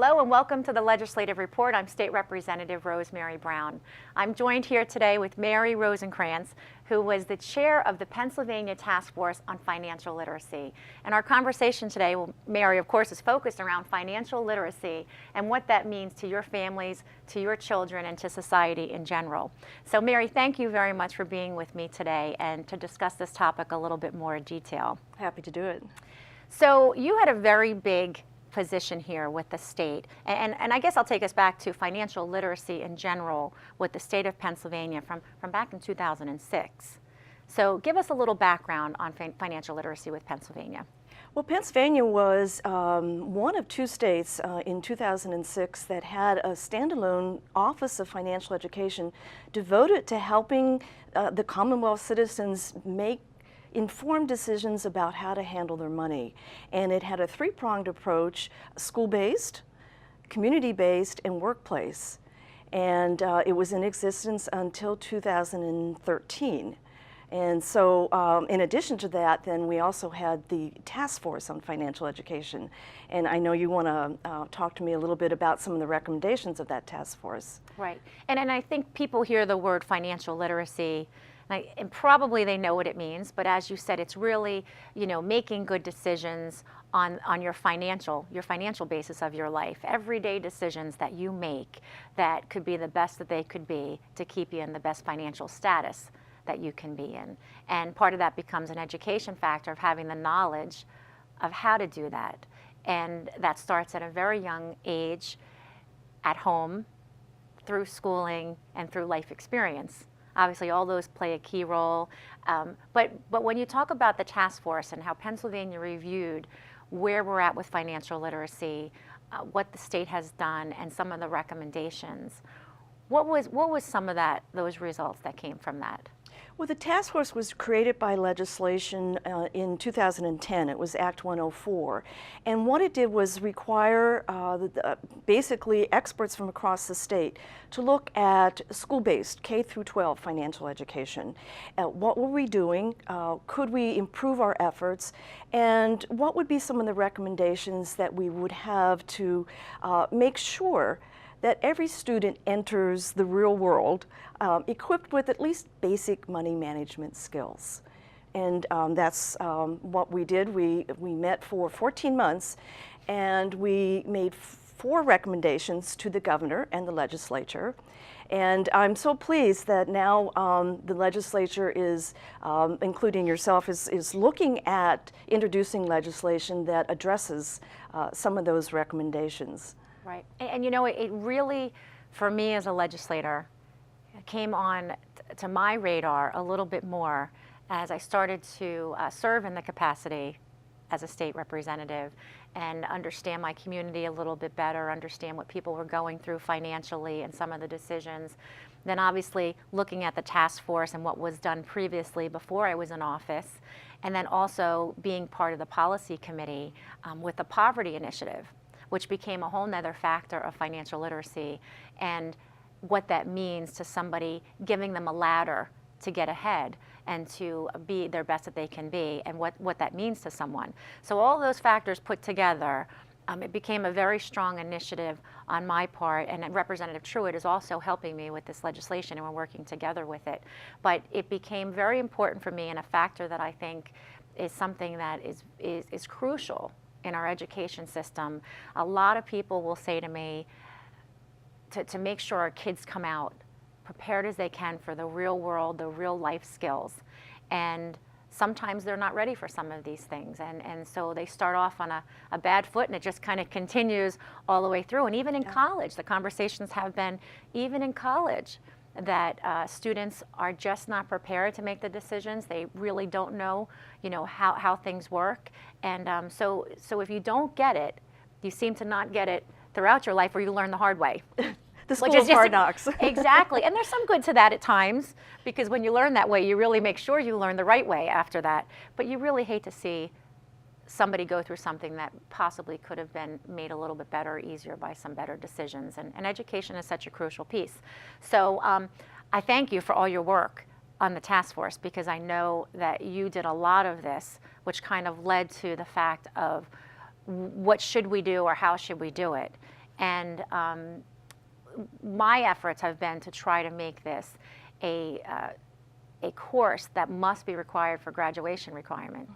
Hello and welcome to the Legislative Report. I'm State Representative Rosemary Brown. I'm joined here today with Mary Rosenkrans, who was the chair of the Pennsylvania Task Force on Financial Literacy. And our conversation today, Mary, of course, is focused around financial literacy and what that means to your families, to your children, and to society in general. So Mary, thank you very much for being with me today and to discuss this topic a little bit more in detail. Happy to do it. So you had a very big position here with the state, and I guess I'll take us back to financial literacy in general with the state of Pennsylvania from back in 2006. So give us a little background on financial literacy with Pennsylvania. Well, Pennsylvania was one of two states in 2006 that had a standalone Office of Financial Education devoted to helping the Commonwealth citizens make informed decisions about how to handle their money. And it had a three-pronged approach: school-based, community-based, and workplace. And it was in existence until 2013. And so in addition to that, then we also had the Task Force on Financial Education. And I know you want to talk to me a little bit about some of the recommendations of that task force. Right. And I think people hear the word financial literacy, and probably they know what it means, but as you said, it's really, making good decisions on your financial basis of your life. Everyday decisions that you make that could be the best that they could be to keep you in the best financial status that you can be in. And part of that becomes an education factor of having the knowledge of how to do that. And that starts at a very young age, at home, through schooling, and through life experience. Obviously, all those play a key role. But when you talk about the task force and how Pennsylvania reviewed where we're at with financial literacy, what the state has done, and some of the recommendations, what was some of those results that came from that? Well, the task force was created by legislation in 2010. It was Act 104. And what it did was require basically experts from across the state to look at school-based K through 12 financial education. What were we doing? Could we improve our efforts? And what would be some of the recommendations that we would have to make sure that every student enters the real world equipped with at least basic money management skills? And that's what we did. We met for 14 months, and we made 4 recommendations to the governor and the legislature. And I'm so pleased that now the legislature is, including yourself, is looking at introducing legislation that addresses some of those recommendations. Right. And it really, for me as a legislator, came on to my radar a little bit more as I started to serve in the capacity as a state representative and understand my community a little bit better, understand what people were going through financially and some of the decisions. Then obviously looking at the task force and what was done previously before I was in office, and then also being part of the policy committee with the poverty initiative, which became a whole nother factor of financial literacy and what that means to somebody, giving them a ladder to get ahead and to be their best that they can be, and what that means to someone. So all those factors put together, it became a very strong initiative on my part, and Representative Truitt is also helping me with this legislation, and we're working together with it. But it became very important for me, and a factor that I think is something that is crucial in our education system. A lot of people will say to me, to make sure our kids come out prepared as they can for the real world, the real life skills. And sometimes they're not ready for some of these things. And so they start off on a bad foot, and it just kind of continues all the way through. And even in college, the conversations have been, even in college, that students are just not prepared to make the decisions. They really don't know, how things work. And so if you don't get it, you seem to not get it throughout your life, or you learn the hard way. The school of hard knocks. Exactly. And there's some good to that at times, because when you learn that way, you really make sure you learn the right way after that. But you really hate to see somebody go through something that possibly could have been made a little bit better or easier by some better decisions. And education is such a crucial piece. So I thank you for all your work on the task force, because I know that you did a lot of this, which kind of led to the fact of what should we do or how should we do it. And my efforts have been to try to make this a course that must be required for graduation requirement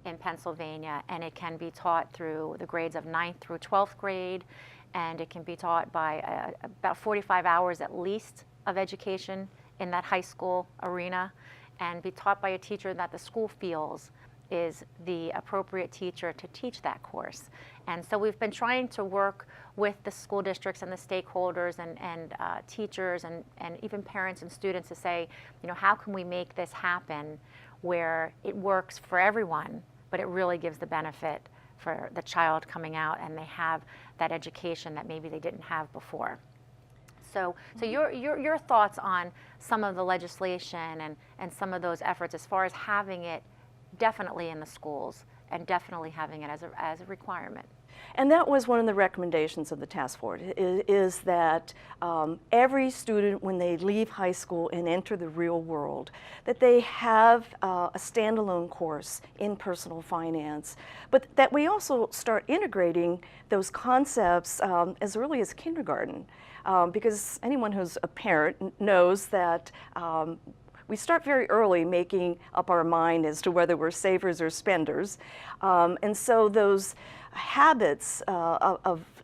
in Pennsylvania, and it can be taught through the grades of 9th through 12th grade, and it can be taught by about 45 hours at least of education in that high school arena, and be taught by a teacher that the school feels is the appropriate teacher to teach that course. And so we've been trying to work with the school districts and the stakeholders and teachers and even parents and students to say, you know, how can we make this happen where it works for everyone, but it really gives the benefit for the child coming out and they have that education that maybe they didn't have before. So your thoughts on some of the legislation and some of those efforts as far as having it definitely in the schools and definitely having it as a requirement. And that was one of the recommendations of the task force, is that every student, when they leave high school and enter the real world, that they have a standalone course in personal finance, but that we also start integrating those concepts as early as kindergarten, because anyone who's a parent knows that we start very early making up our mind as to whether we're savers or spenders. And so those habits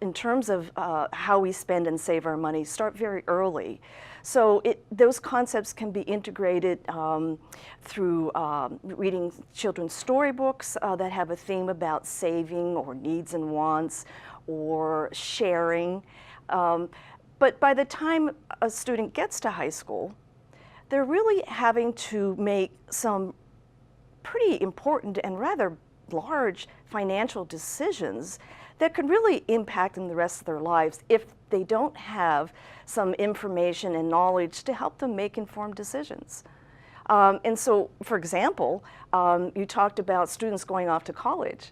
in terms of how we spend and save our money start very early. So those concepts can be integrated through reading children's storybooks that have a theme about saving or needs and wants or sharing. But by the time a student gets to high school, they're really having to make some pretty important and rather large financial decisions that could really impact them the rest of their lives if they don't have some information and knowledge to help them make informed decisions. And so, for example, you talked about students going off to college.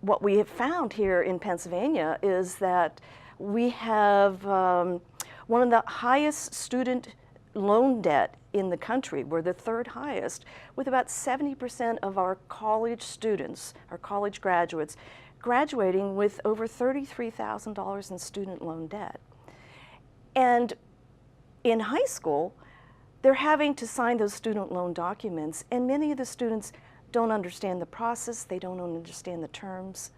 What we have found here in Pennsylvania is that we have one of the highest student loan debt in the country. We're the third highest, with about 70% of our college students, our college graduates, graduating with over $33,000 in student loan debt. And in high school, they're having to sign those student loan documents, and many of the students don't understand the process, they don't understand the terms.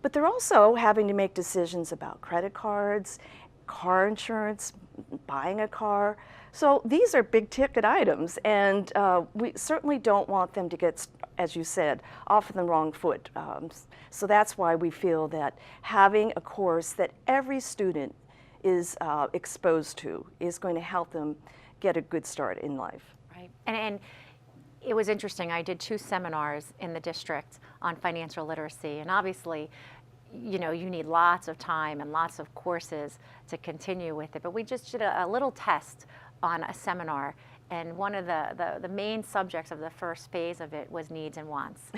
But they're also having to make decisions about credit cards, car insurance, buying a car. So these are big ticket items, and we certainly don't want them to get, as you said, off on the wrong foot. So that's why we feel that having a course that every student is exposed to is going to help them get a good start in life. Right. And it was interesting. I did 2 seminars in the district on financial literacy, and obviously, you know, you need lots of time and lots of courses to continue with it. But we just did a little test on a seminar, and one of the main subjects of the first phase of it was needs and wants.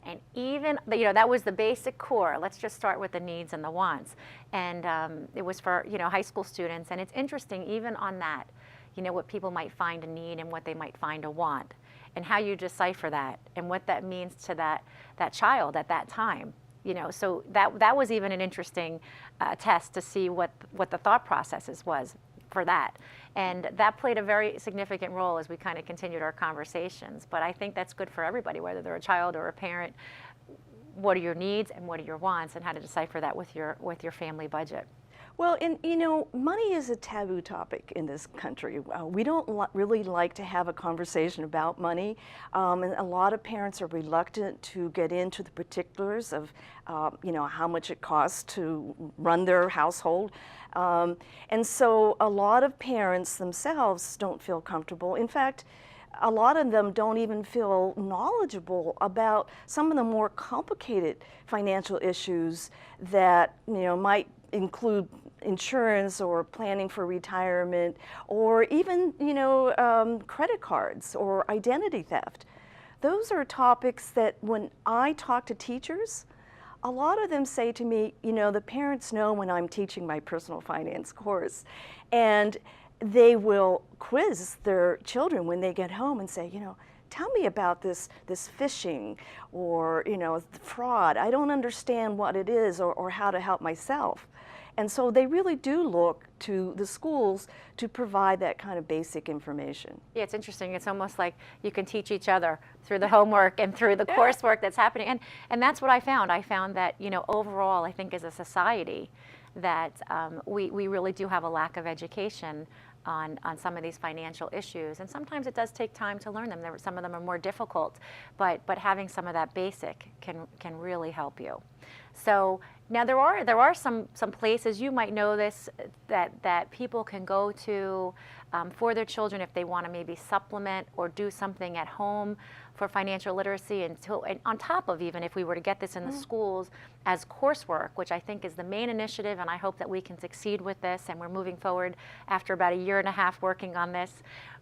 And even, you know, that was the basic core. Let's just start with the needs and the wants. And it was for, you know, high school students. And it's interesting, even on that, you know, what people might find a need and what they might find a want, and how you decipher that and what that means to that child at that time. You know, so that was even an interesting test to see what the thought processes was for that. And that played a very significant role as we kind of continued our conversations. But I think that's good for everybody, whether they're a child or a parent. What are your needs and what are your wants, and how to decipher that with your family budget. Well, and you know, money is a taboo topic in this country. We don't really like to have a conversation about money, and a lot of parents are reluctant to get into the particulars of, you know, how much it costs to run their household. And so a lot of parents themselves don't feel comfortable. In fact, a lot of them don't even feel knowledgeable about some of the more complicated financial issues that, you know, might include insurance or planning for retirement, or even, you know, credit cards or identity theft. Those are topics that when I talk to teachers, a lot of them say to me, you know, the parents know when I'm teaching my personal finance course, and they will quiz their children when they get home and say, you know, tell me about this phishing or, you know, fraud. I don't understand what it is or how to help myself. And so they really do look to the schools to provide that kind of basic information. Yeah, it's interesting. It's almost like you can teach each other through the homework and through the coursework that's happening. And that's what I found. I found that, you know, overall, I think as a society, that we really do have a lack of education on some of these financial issues. And sometimes it does take time to learn them. Some of them are more difficult, but having some of that basic can really help you. So now there are some places, you might know this, that people can go to for their children if they want to maybe supplement or do something at home for financial literacy, and on top of, even if we were to get this in the schools as coursework, which I think is the main initiative, and I hope that we can succeed with this, and we're moving forward after about 1.5 years working on this.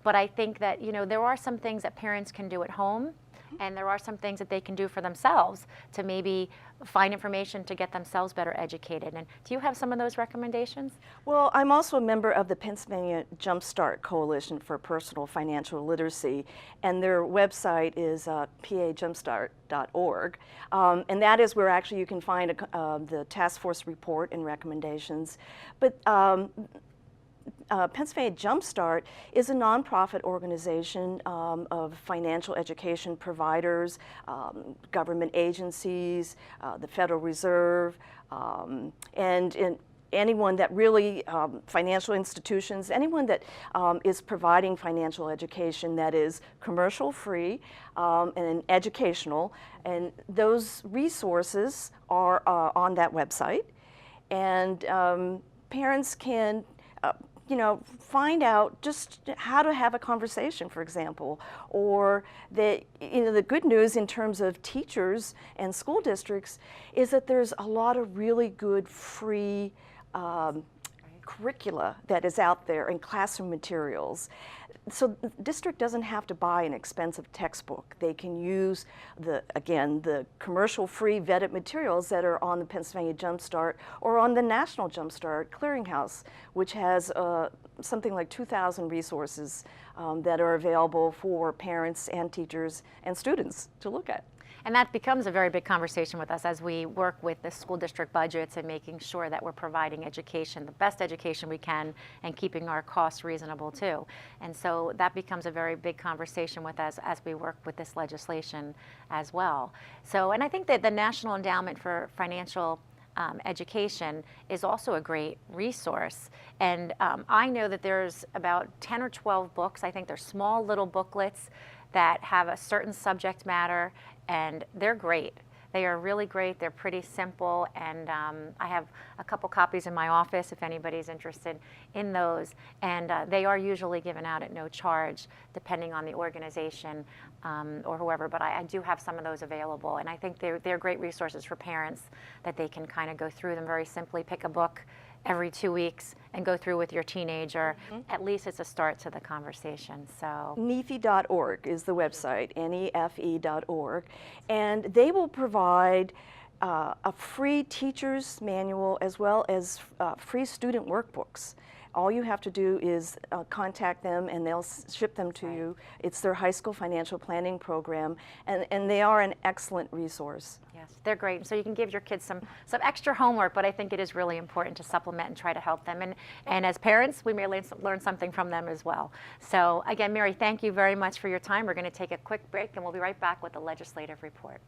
But I think that, you know, there are some things that parents can do at home, and there are some things that they can do for themselves to maybe find information to get themselves better educated. And do you have some of those recommendations? Well, I'm also a member of the Pennsylvania Jumpstart Coalition for Personal Financial Literacy, and their website is pajumpstart.org. And that is where actually you can find the task force report and recommendations. But Pennsylvania Jumpstart is a nonprofit organization of financial education providers, government agencies, the Federal Reserve, and anyone that really, financial institutions, anyone that is providing financial education that is commercial free and educational. And those resources are on that website. And parents can you know, find out just how to have a conversation, for example, or you know, the good news in terms of teachers and school districts is that there's a lot of really good free curricula that is out there and classroom materials. So the district doesn't have to buy an expensive textbook. They can use the commercial free vetted materials that are on the Pennsylvania Jumpstart or on the National Jumpstart Clearinghouse, which has something like 2,000 resources that are available for parents and teachers and students to look at. And that becomes a very big conversation with us as we work with the school district budgets and making sure that we're providing education, the best education we can, and keeping our costs reasonable too. And so that becomes a very big conversation with us as we work with this legislation as well. So, and I think that the National Endowment for Financial Education is also a great resource. And I know that there's about 10 or 12 books. I think they're small little booklets that have a certain subject matter, and they're great. They are really great. They're pretty simple, and I have a couple copies in my office if anybody's interested in those. And they are usually given out at no charge, depending on the organization or whoever. But I do have some of those available, and I think they're great resources for parents that they can kind of go through them very simply. Pick a book every 2 weeks and go through with your teenager. At least it's a start to the conversation. So NEFE.org is the website, NEFE.org, and they will provide a free teacher's manual as well as free student workbooks. All you have to do is contact them and they'll ship them to you. It's their high school financial planning program, and they are an excellent resource. Yes, they're great. So you can give your kids some extra homework, but I think it is really important to supplement and try to help them. And as parents, we may learn something from them as well. So again, Mary, thank you very much for your time. We're going to take a quick break, and we'll be right back with the legislative report.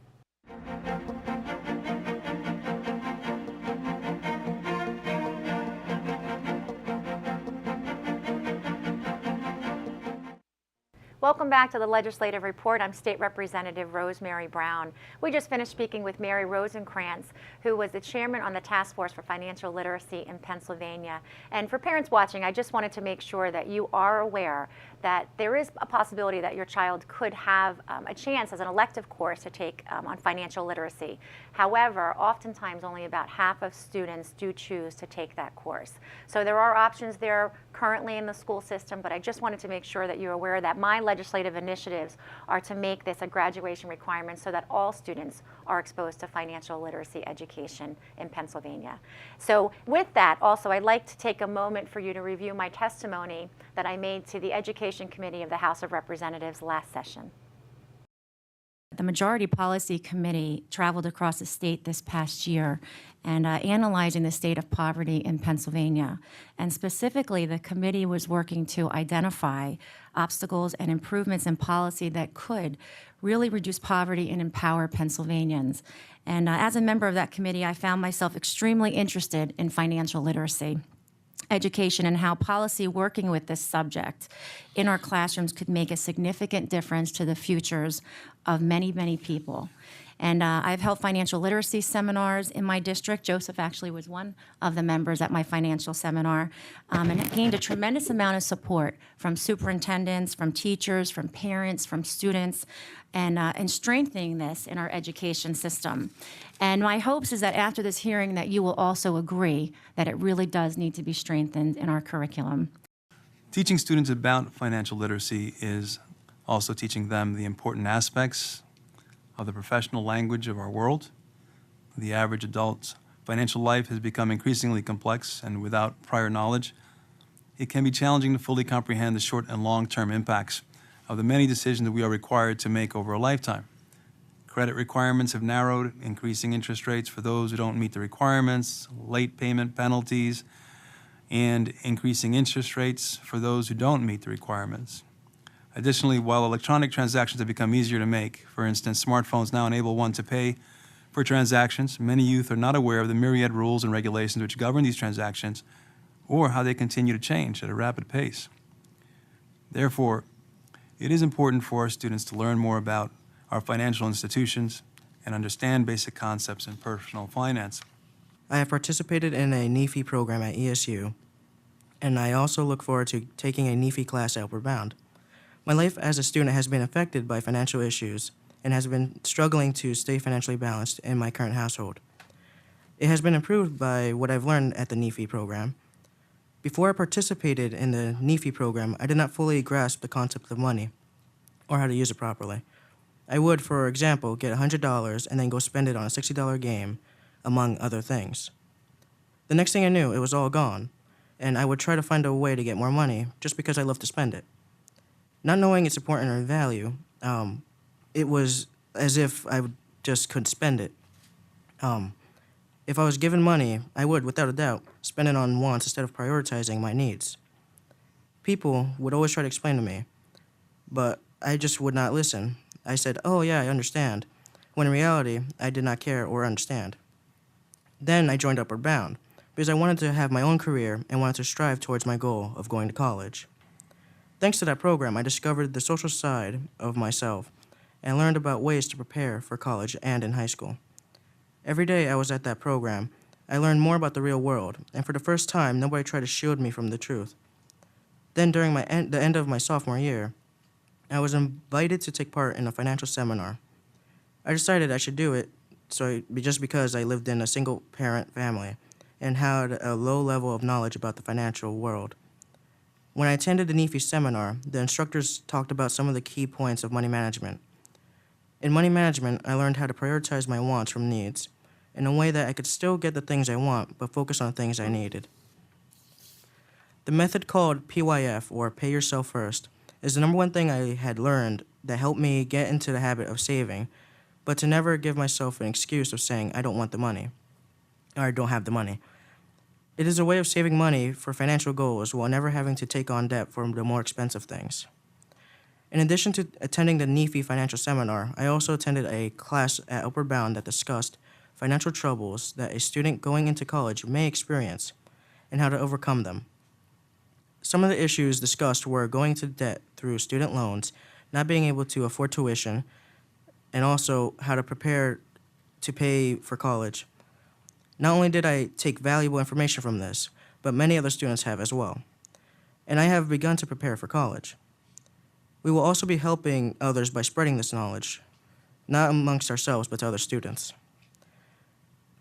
Welcome back to the Legislative Report. I'm State Representative Rosemary Brown. We just finished speaking with Mary Rosenkrans, who was the chairman on the Task Force for Financial Literacy in Pennsylvania. And for parents watching, I just wanted to make sure that you are aware that there is a possibility that your child could have a chance as an elective course to take on financial literacy. However, oftentimes only about half of students do choose to take that course. So there are options there currently in the school system, but I just wanted to make sure that you're aware that my legislative initiatives are to make this a graduation requirement so that all students are exposed to financial literacy education in Pennsylvania. So with that, also, I'd like to take a moment for you to review my testimony that I made to the Education Committee of the House of Representatives last session. The Majority Policy Committee traveled across the state this past year and analyzing the state of poverty in Pennsylvania. And specifically, the committee was working to identify obstacles and improvements in policy that could really reduce poverty and empower Pennsylvanians. And as a member of that committee, I found myself extremely interested in financial literacy education and how policy working with this subject in our classrooms could make a significant difference to the futures of many, many people. And I've held financial literacy seminars in my district. Joseph actually was one of the members at my financial seminar, and gained a tremendous amount of support from superintendents, from teachers, from parents, from students, and strengthening this in our education system. And my hopes is that after this hearing that you will also agree that it really does need to be strengthened in our curriculum. Teaching students about financial literacy is also teaching them the important aspects of the professional language of our world. The average adult's financial life has become increasingly complex, and without prior knowledge, it can be challenging to fully comprehend the short and long-term impacts of the many decisions that we are required to make over a lifetime. Credit requirements have narrowed, increasing interest rates for those who don't meet the requirements, late payment penalties, and increasing interest rates for those who don't meet the requirements. Additionally, while electronic transactions have become easier to make, for instance, smartphones now enable one to pay for transactions, many youth are not aware of the myriad rules and regulations which govern these transactions or how they continue to change at a rapid pace. Therefore, it is important for our students to learn more about our financial institutions and understand basic concepts in personal finance. I have participated in a NIFI program at ESU, and I also look forward to taking a NIFI class at Outward Bound. My life as a student has been affected by financial issues and has been struggling to stay financially balanced in my current household. It has been improved by what I've learned at the NIFI program. Before I participated in the NIFI program, I did not fully grasp the concept of money or how to use it properly. I would, for example, get $100 and then go spend it on a $60 game, among other things. The next thing I knew, it was all gone, and I would try to find a way to get more money just because I love to spend it. Not knowing its importance or value, it was as if I just could spend it. If I was given money, I would, without a doubt, spend it on wants instead of prioritizing my needs. People would always try to explain to me, but I just would not listen. I said, "Oh yeah, I understand," when in reality, I did not care or understand. Then I joined Upward Bound because I wanted to have my own career and wanted to strive towards my goal of going to college. Thanks to that program, I discovered the social side of myself and learned about ways to prepare for college and in high school. Every day I was at that program, I learned more about the real world, and for the first time, nobody tried to shield me from the truth. Then during the end of my sophomore year, I was invited to take part in a financial seminar. I decided I should do it just because I lived in a single-parent family and had a low level of knowledge about the financial world. When I attended the NIFI seminar, the instructors talked about some of the key points of money management. In money management, I learned how to prioritize my wants from needs in a way that I could still get the things I want, but focus on things I needed. The method called PYF, or Pay Yourself First, is the number one thing I had learned that helped me get into the habit of saving, but to never give myself an excuse of saying I don't want the money, or I don't have the money. It is a way of saving money for financial goals while never having to take on debt for the more expensive things. In addition to attending the NIFI financial seminar, I also attended a class at Upward Bound that discussed financial troubles that a student going into college may experience and how to overcome them. Some of the issues discussed were going into debt through student loans, not being able to afford tuition, and also how to prepare to pay for college. Not only did I take valuable information from this, but many other students have as well. And I have begun to prepare for college. We will also be helping others by spreading this knowledge, not amongst ourselves, but to other students.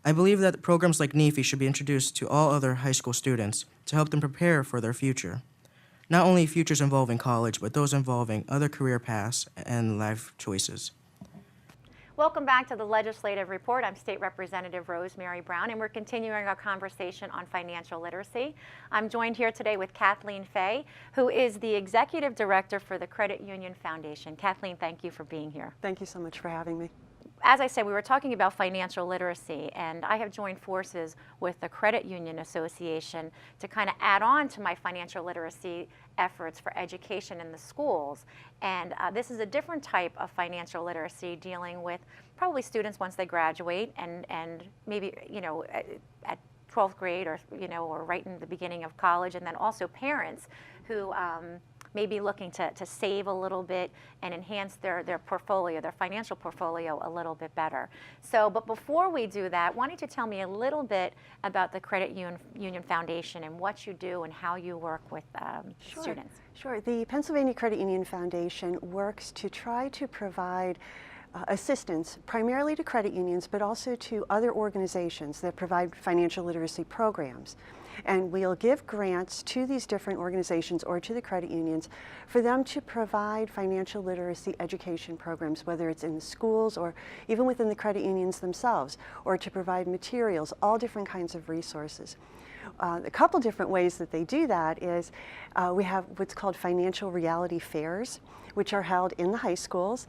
I believe that programs like NIFI should be introduced to all other high school students to help them prepare for their future. Not only futures involving college, but those involving other career paths and life choices. Welcome back to the Legislative Report. I'm State Representative Rosemary Brown, and we're continuing our conversation on financial literacy. I'm joined here today with Kathleen Fay, who is the Executive Director for the Credit Union Foundation. Kathleen, thank you for being here. Thank you so much for having me. As I said, we were talking about financial literacy, and I have joined forces with the Credit Union Association to kind of add on to my financial literacy efforts for education in the schools. And this is a different type of financial literacy, dealing with probably students once they graduate and maybe, at 12th grade, or, or right in the beginning of college, and then also parents who may be looking to save a little bit and enhance their portfolio, their financial portfolio a little bit better. So, but before we do that, why don't you tell me a little bit about the Credit Union Foundation and what you do and how you work with students? Sure. The Pennsylvania Credit Union Foundation works to try to provide assistance primarily to credit unions, but also to other organizations that provide financial literacy programs. And we'll give grants to these different organizations or to the credit unions for them to provide financial literacy education programs, whether it's in the schools or even within the credit unions themselves, or to provide materials, all different kinds of resources. A couple different ways that they do that is we have what's called financial reality fairs, which are held in the high schools,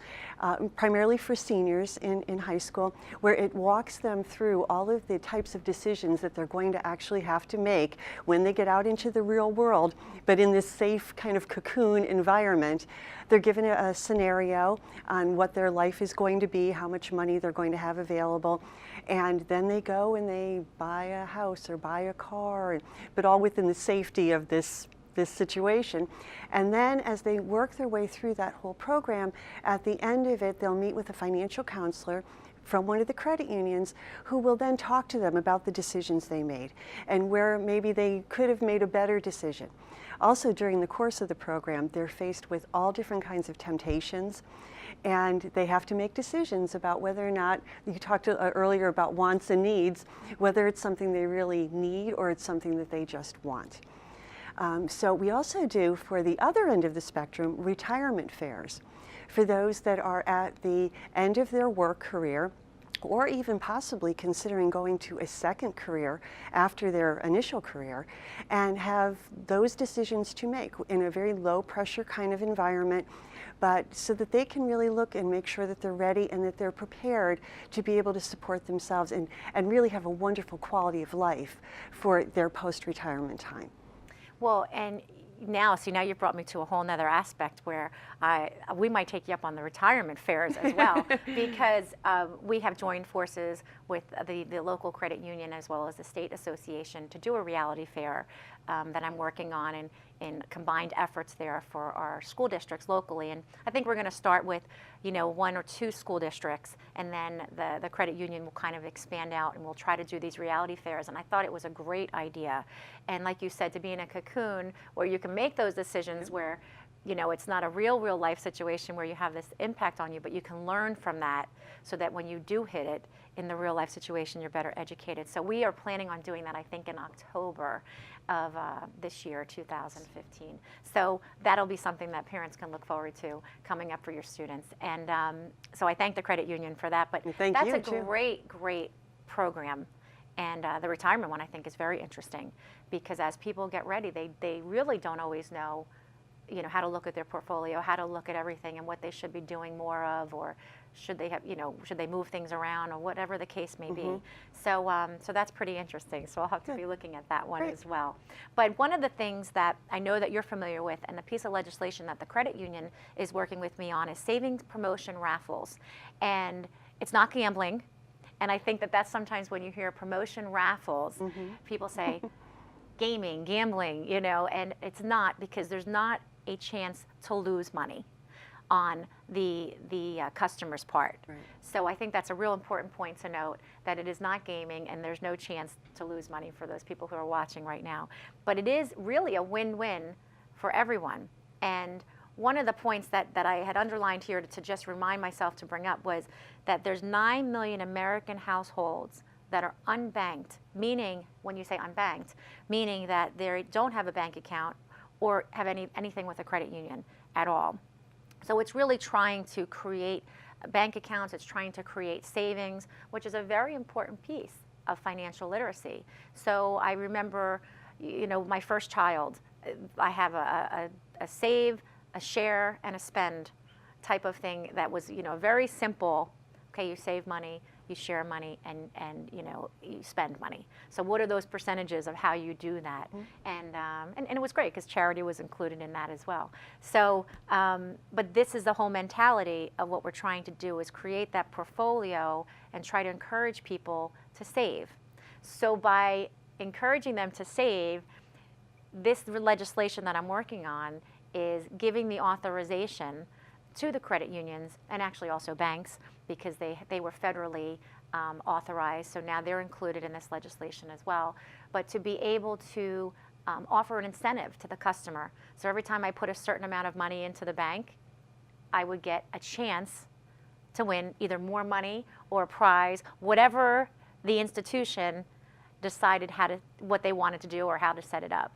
primarily for seniors in high school, where it walks them through all of the types of decisions that they're going to actually have to make when they get out into the real world, but in this safe kind of cocoon environment. They're given a scenario on what their life is going to be, how much money they're going to have available, and then they go and they buy a house or buy a car, but all within the safety of this situation. And then as they work their way through that whole program, at the end of it, they'll meet with a financial counselor from one of the credit unions who will then talk to them about the decisions they made and where maybe they could have made a better decision. Also, during the course of the program, they're faced with all different kinds of temptations, and they have to make decisions about whether or not, you talked earlier about wants and needs, whether it's something they really need or it's something that they just want. So we also do, for the other end of the spectrum, retirement fairs for those that are at the end of their work career, or even possibly considering going to a second career after their initial career, and have those decisions to make in a very low pressure kind of environment, but so that they can really look and make sure that they're ready and that they're prepared to be able to support themselves and really have a wonderful quality of life for their post-retirement time. Well, and now you've brought me to a whole nother aspect where we might take you up on the retirement fairs as well, because we have joined forces with the local credit union as well as the state association to do a reality fair that I'm working on in combined efforts there for our school districts locally. And I think we're going to start with, 1 or 2 school districts, and then the credit union will kind of expand out, and we'll try to do these reality fairs. And I thought it was a great idea. And like you said, to be in a cocoon where you can make those decisions where, it's not a real life situation where you have this impact on you, but you can learn from that so that when you do hit it in the real life situation, you're better educated. So we are planning on doing that, I think, in October of this year, 2015. So that'll be something that parents can look forward to coming up for your students. And so I thank the credit union for that. But that's a great program. And the retirement one, I think, is very interesting, because as people get ready, they really don't always know how to look at their portfolio, how to look at everything, and what they should be doing more of, or should they have, should they move things around, or whatever the case may be. So, so that's pretty interesting. So I'll have to be looking at that one as well. But one of the things that I know that you're familiar with, and the piece of legislation that the credit union is working with me on, is savings promotion raffles, and it's not gambling. And I think that that's sometimes when you hear promotion raffles, people say gaming, gambling, and it's not, because there's not a chance to lose money on the customer's part. Right. So I think that's a real important point to note, that it is not gaming and there's no chance to lose money for those people who are watching right now. But it is really a win-win for everyone. And one of the points that I had underlined here to just remind myself to bring up was that there's 9 million American households that are unbanked, meaning, when you say unbanked, meaning that they don't have a bank account or have anything with a credit union at all. So it's really trying to create bank accounts, it's trying to create savings, which is a very important piece of financial literacy. So I remember, my first child, I have a save, a share, and a spend type of thing that was, very simple. Okay, you save money, you share money, and you spend money. So what are those percentages of how you do that? And it was great because charity was included in that as well. So, but this is the whole mentality of what we're trying to do, is create that portfolio and try to encourage people to save. So by encouraging them to save, this legislation that I'm working on is giving the authorization to the credit unions and actually also banks, because they were federally authorized, so now they're included in this legislation as well, but to be able to offer an incentive to the customer. So every time I put a certain amount of money into the bank, I would get a chance to win either more money or a prize, whatever the institution decided what they wanted to do or how to set it up.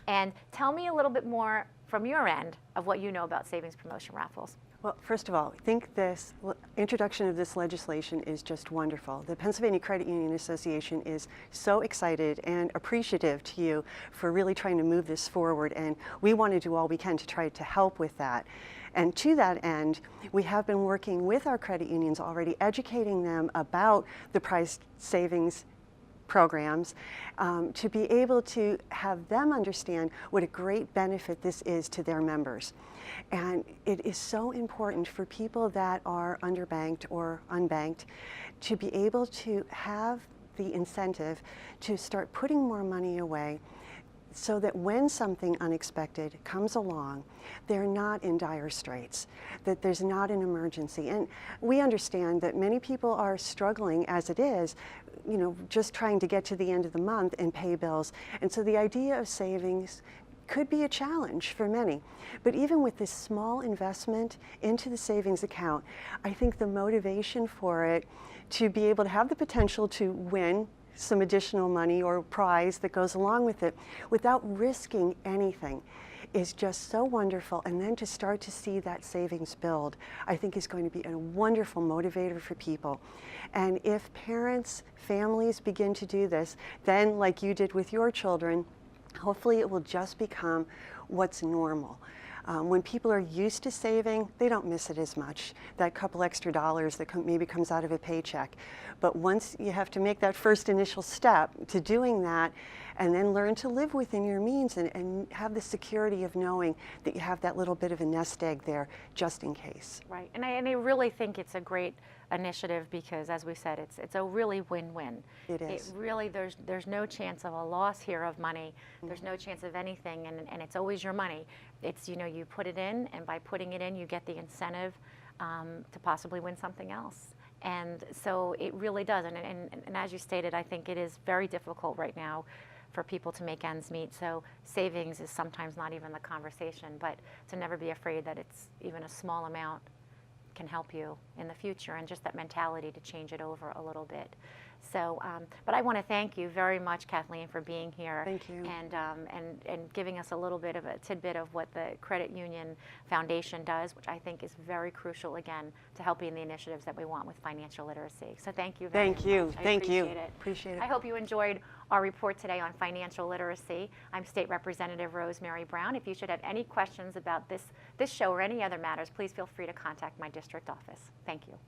And tell me a little bit more from your end of what you know about savings promotion raffles. Well, first of all, I think this introduction of this legislation is just wonderful. The Pennsylvania Credit Union Association is so excited and appreciative to you for really trying to move this forward, and we want to do all we can to try to help with that. And to that end, we have been working with our credit unions already, educating them about the prize savings programs, to be able to have them understand what a great benefit this is to their members. And it is so important for people that are underbanked or unbanked to be able to have the incentive to start putting more money away, so that when something unexpected comes along, they're not in dire straits, that there's not an emergency. And we understand that many people are struggling as it is, just trying to get to the end of the month and pay bills. And so the idea of savings could be a challenge for many. But even with this small investment into the savings account, I think the motivation for it to be able to have the potential to win some additional money or prize that goes along with it without risking anything is just so wonderful. And then to start to see that savings build, I think is going to be a wonderful motivator for people. And if parents, families begin to do this, then like you did with your children, hopefully it will just become what's normal. When people are used to saving, they don't miss it as much, that couple extra dollars that maybe comes out of a paycheck. But once you have to make that first initial step to doing that, and then learn to live within your means and have the security of knowing that you have that little bit of a nest egg there just in case. Right, and I really think it's a great initiative because, as we said, it's a really win-win. It is. It really, there's no chance of a loss here of money. There's no chance of anything, and it's always your money. It's, you put it in, and by putting it in, you get the incentive to possibly win something else. And so it really does, and as you stated, I think it is very difficult right now for people to make ends meet. So savings is sometimes not even the conversation, but to never be afraid that it's even a small amount can help you in the future, and just that mentality to change it over a little bit. So, but I want to thank you very much, Kathleen, for being here. Thank you. And giving us a little bit of a tidbit of what the Credit Union Foundation does, which I think is very crucial, again, to helping the initiatives that we want with financial literacy. So thank you very much. Thank you. I Thank you. appreciate it. Appreciate it. I hope you enjoyed our report today on financial literacy. I'm State Representative Rosemary Brown. If you should have any questions about this show or any other matters, please feel free to contact my district office. Thank you.